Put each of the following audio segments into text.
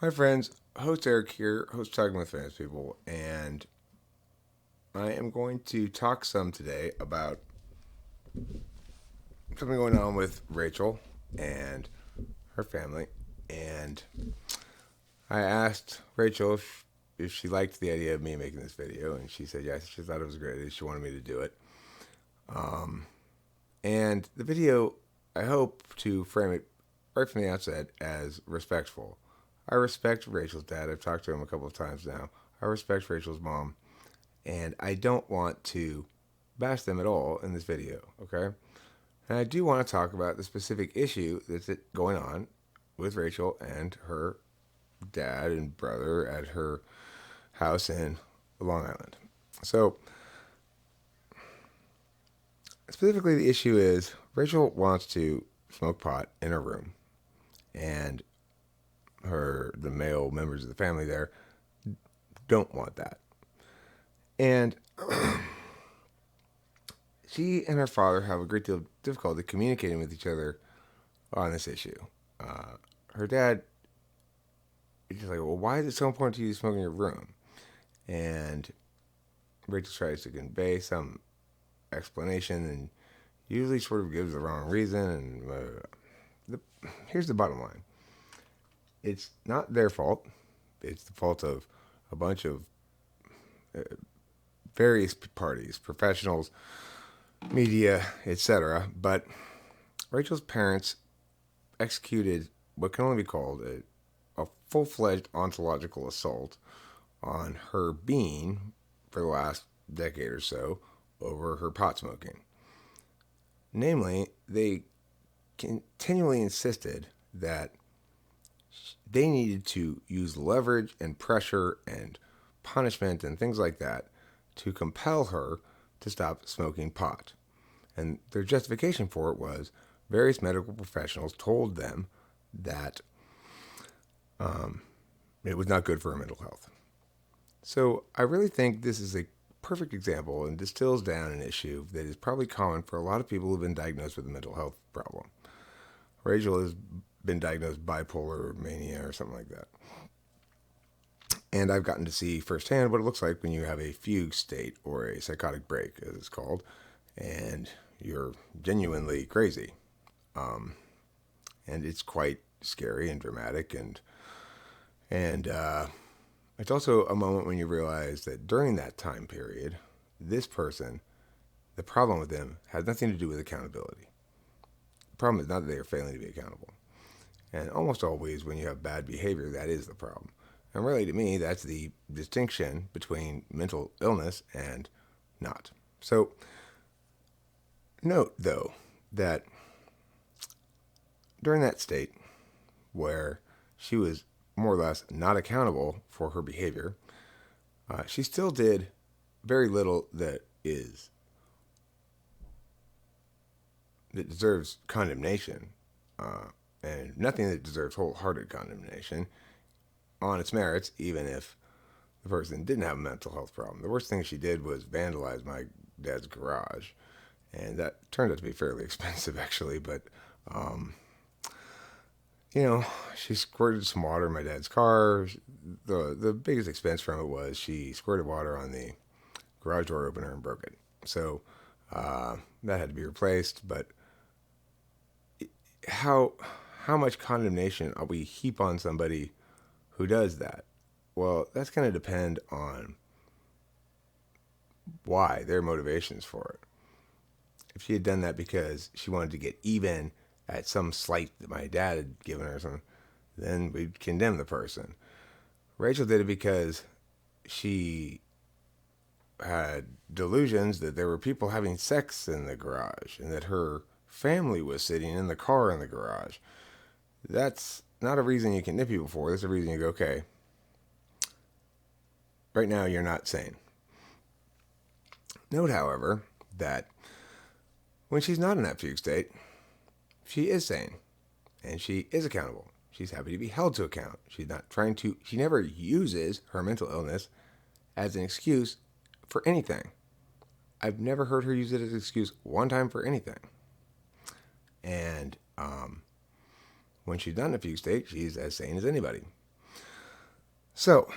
Hi, friends. Host Eric here, host Talking with Famous People, and I am going to talk some today about something going on with Rachel and her family. And I asked Rachel if she liked the idea of me making this video, and she said yes. She thought it was a great idea. She wanted me to do it. And the video, I hope to frame it right from the outset as respectful. I respect Rachel's dad. I've talked to him a couple of times now. I respect Rachel's mom. And I don't want to bash them at all in this video, okay? And I do want to talk about the specific issue that's going on with Rachel and her dad and brother at her house in Long Island. So, specifically, the issue is Rachel wants to smoke pot in her room, and the male members of the family there don't want that. And she and her father have a great deal of difficulty communicating with each other on this issue. Her dad is just like, well, why is it so important to you to smoke in your room? And Rachel tries to convey some explanation and usually sort of gives the wrong reason. And here's the bottom line: it's not their fault. It's the fault of a bunch of various parties, professionals, media, etc. But Rachel's parents executed what can only be called a full-fledged ontological assault on her being for the last decade or so over her pot smoking. Namely, they continually insisted that they needed to use leverage and pressure and punishment and things like that to compel her to stop smoking pot. And their justification for it was various medical professionals told them that it was not good for her mental health. So I really think this is a perfect example and distills down an issue that is probably common for a lot of people who've been diagnosed with a mental health problem. Rachel has been diagnosed bipolar or mania or something like that. And I've gotten to see firsthand what it looks like when you have a fugue state or a psychotic break, as it's called, and you're genuinely crazy. And it's quite scary and dramatic, and it's also a moment when you realize that during that time period, this person, the problem with them has nothing to do with accountability. The problem is not that they are failing to be accountable. And almost always when you have bad behavior, that is the problem. And really, to me, that's the distinction between mental illness and not. So, note, though, that during that state where she was more or less not accountable for her behavior, she still did very little that deserves condemnation, and nothing that deserves wholehearted condemnation on its merits, even if the person didn't have a mental health problem. The worst thing she did was vandalize my dad's garage, and that turned out to be fairly expensive, actually. But she squirted some water in my dad's car. The biggest expense from it was she squirted water on the garage door opener and broke it. So that had to be replaced. But how much condemnation are we heap on somebody who does that? Well, that's going to depend on why, their motivations for it. If she had done that because she wanted to get even at some slight that my dad had given her or something, then we'd condemn the person. Rachel did it because she had delusions that there were people having sex in the garage and that her family was sitting in the car in the garage. That's not a reason you can nip people for. That's a reason you go, okay, right now you're not sane. Note, however, that when she's not in that fugue state, she is sane and she is accountable. She's happy to be held to account. She never uses her mental illness as an excuse for anything. I've never heard her use it as an excuse one time for anything. And when she's not in a fugue state, she's as sane as anybody. So,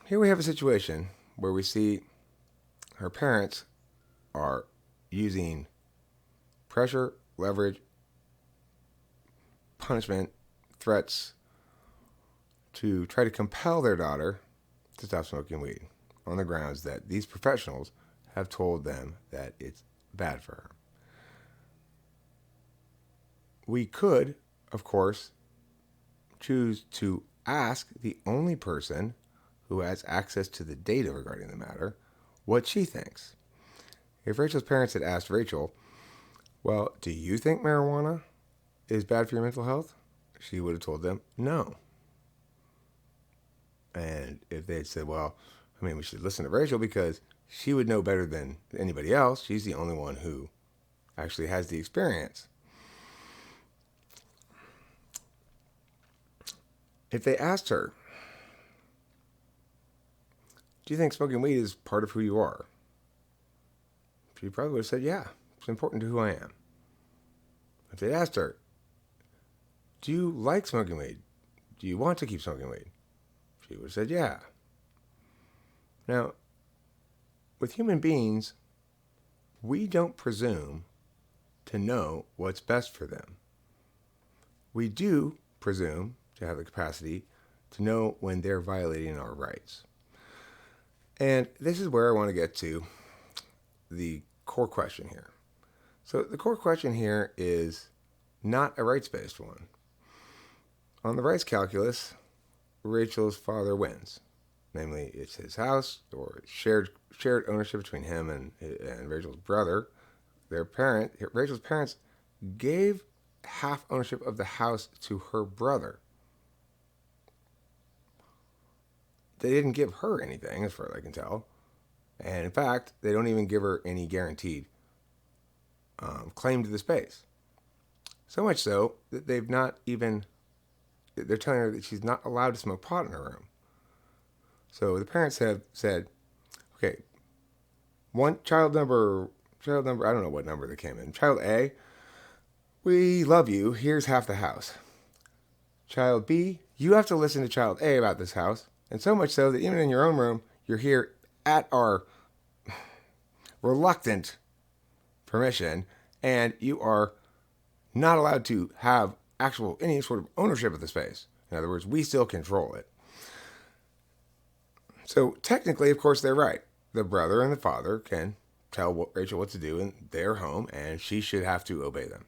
here we have a situation where we see her parents are using pressure, leverage, punishment, threats to try to compel their daughter to stop smoking weed on the grounds that these professionals have told them that it's bad for her. We could, of course, choose to ask the only person who has access to the data regarding the matter what she thinks. If Rachel's parents had asked Rachel, well, do you think marijuana is bad for your mental health? She would have told them no. And if they had said, well, I mean, we should listen to Rachel because she would know better than anybody else. She's the only one who actually has the experience. If they asked her, do you think smoking weed is part of who you are? She probably would have said, yeah, it's important to who I am. If they asked her, do you like smoking weed? Do you want to keep smoking weed? She would have said, yeah. Now, with human beings, we don't presume to know what's best for them. We do presume to have the capacity to know when they're violating our rights. And this is where I want to get to the core question here. So the core question here is not a rights-based one. On the rights calculus, Rachel's father wins. Namely, it's his house or shared ownership between him and Rachel's brother. Rachel's parents gave half ownership of the house to her brother. They didn't give her anything, as far as I can tell. And in fact, they don't even give her any guaranteed claim to the space. So much so that they're telling her that she's not allowed to smoke pot in her room. So the parents have said, okay, child number, I don't know what number they came in. Child A, we love you. Here's half the house. Child B, you have to listen to child A about this house. And so much so that even in your own room, you're here at our reluctant permission, and you are not allowed to have any sort of ownership of the space. In other words, we still control it. So technically, of course, they're right. The brother and the father can tell Rachel what to do in their home, and she should have to obey them.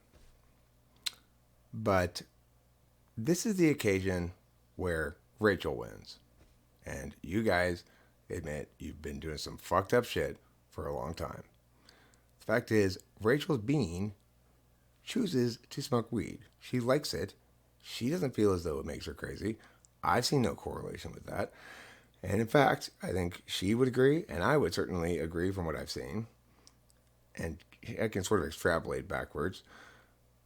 But this is the occasion where Rachel wins. And you guys admit you've been doing some fucked up shit for a long time. The fact is, Rachel's being chooses to smoke weed. She likes it. She doesn't feel as though it makes her crazy. I've seen no correlation with that. And in fact, I think she would agree, and I would certainly agree from what I've seen. And I can sort of extrapolate backwards.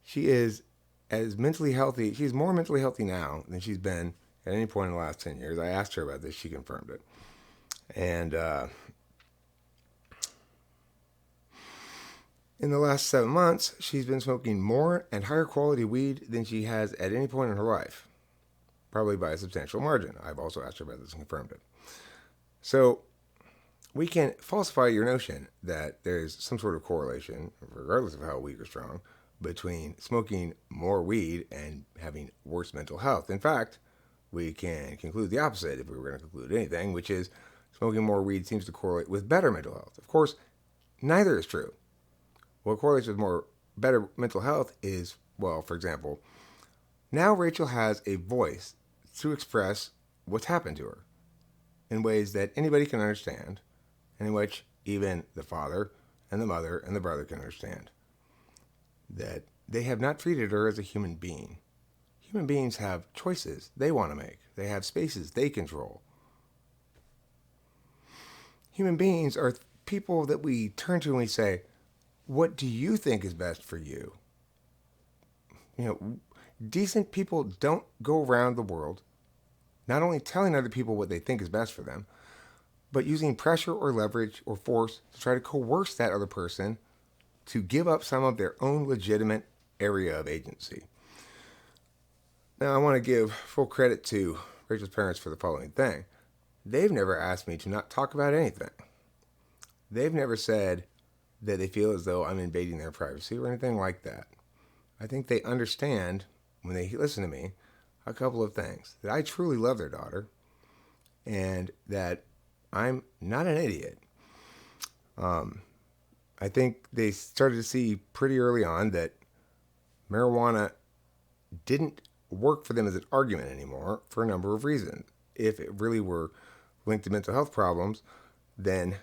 She is as mentally healthy. She's more mentally healthy now than she's been at any point in the last 10 years. I asked her about this. She confirmed it. And in the last 7 months, she's been smoking more and higher quality weed than she has at any point in her life. Probably by a substantial margin. I've also asked her about this and confirmed it. So we can falsify your notion that there's some sort of correlation, regardless of how weak or strong, between smoking more weed and having worse mental health. In fact, we can conclude the opposite if we were going to conclude anything, which is smoking more weed seems to correlate with better mental health. Of course, neither is true. What correlates with better mental health is, well, for example, now Rachel has a voice to express what's happened to her in ways that anybody can understand, and in which even the father and the mother and the brother can understand. That they have not treated her as a human being. Human beings have choices they want to make. They have spaces they control. Human beings are people that we turn to and we say, what do you think is best for you? Decent people don't go around the world not only telling other people what they think is best for them, but using pressure or leverage or force to try to coerce that other person to give up some of their own legitimate area of agency. Now, I want to give full credit to Rachel's parents for the following thing. They've never asked me to not talk about anything. They've never said that they feel as though I'm invading their privacy or anything like that. I think they understand, when they listen to me, a couple of things. That I truly love their daughter, and that I'm not an idiot. I think they started to see pretty early on that marijuana didn't work for them as an argument anymore for a number of reasons. If it really were linked to mental health problems, then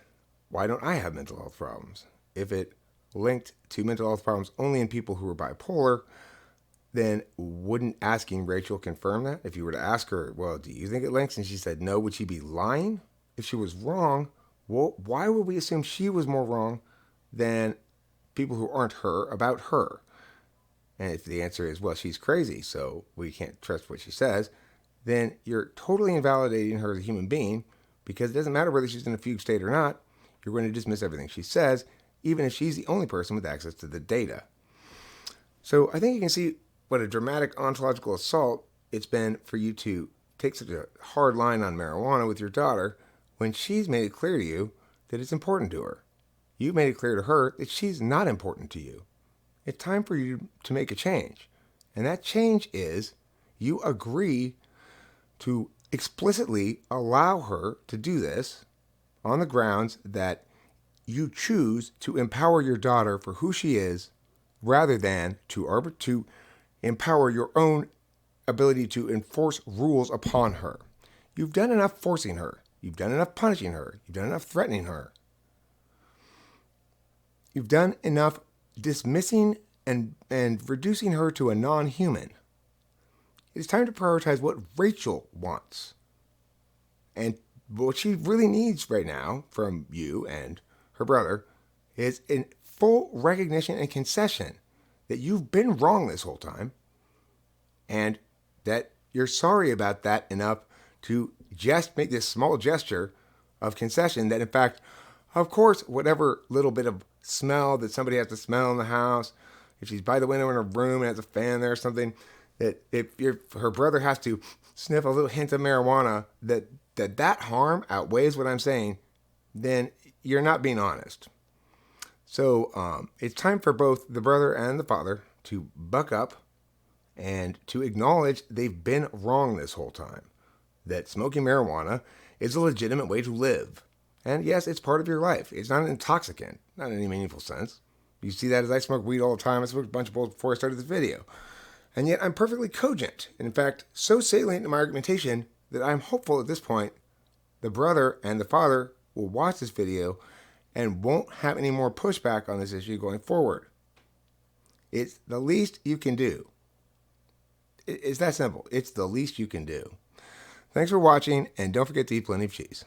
why don't I have mental health problems? If it linked to mental health problems only in people who are bipolar, then wouldn't asking Rachel confirm that? If you were to ask her, well, do you think it links? And she said no, would she be lying? If she was wrong, well, why would we assume she was more wrong than people who aren't her about her? And if the answer is, well, she's crazy, so we can't trust what she says, then you're totally invalidating her as a human being, because it doesn't matter whether she's in a fugue state or not. You're going to dismiss everything she says, even if she's the only person with access to the data. So I think you can see what a dramatic ontological assault it's been for you to take such a hard line on marijuana with your daughter when she's made it clear to you that it's important to her. You've made it clear to her that she's not important to you. It's time for you to make a change. And that change is you agree to explicitly allow her to do this on the grounds that you choose to empower your daughter for who she is, rather than to empower your own ability to enforce rules upon her. You've done enough forcing her. You've done enough punishing her. You've done enough threatening her. You've done enough dismissing and reducing her to a non-human. It's time to prioritize what Rachel wants. And what she really needs right now from you and her brother is a full recognition and concession that you've been wrong this whole time, and that you're sorry about that enough to just make this small gesture of concession that, in fact, of course, whatever little bit of smell that somebody has to smell in the house, if she's by the window in her room and has a fan there or something, that if her brother has to sniff a little hint of marijuana, that harm outweighs what I'm saying, then you're not being honest. So it's time for both the brother and the father to buck up and to acknowledge they've been wrong this whole time. That smoking marijuana is a legitimate way to live. And yes, it's part of your life. It's not an intoxicant, not in any meaningful sense. You see that as I smoke weed all the time. I smoked a bunch of bowls before I started this video. And yet I'm perfectly cogent. And in fact, so salient in my argumentation that I'm hopeful at this point the brother and the father will watch this video and won't have any more pushback on this issue going forward. It's the least you can do. It's that simple. It's the least you can do. Thanks for watching, and don't forget to eat plenty of cheese.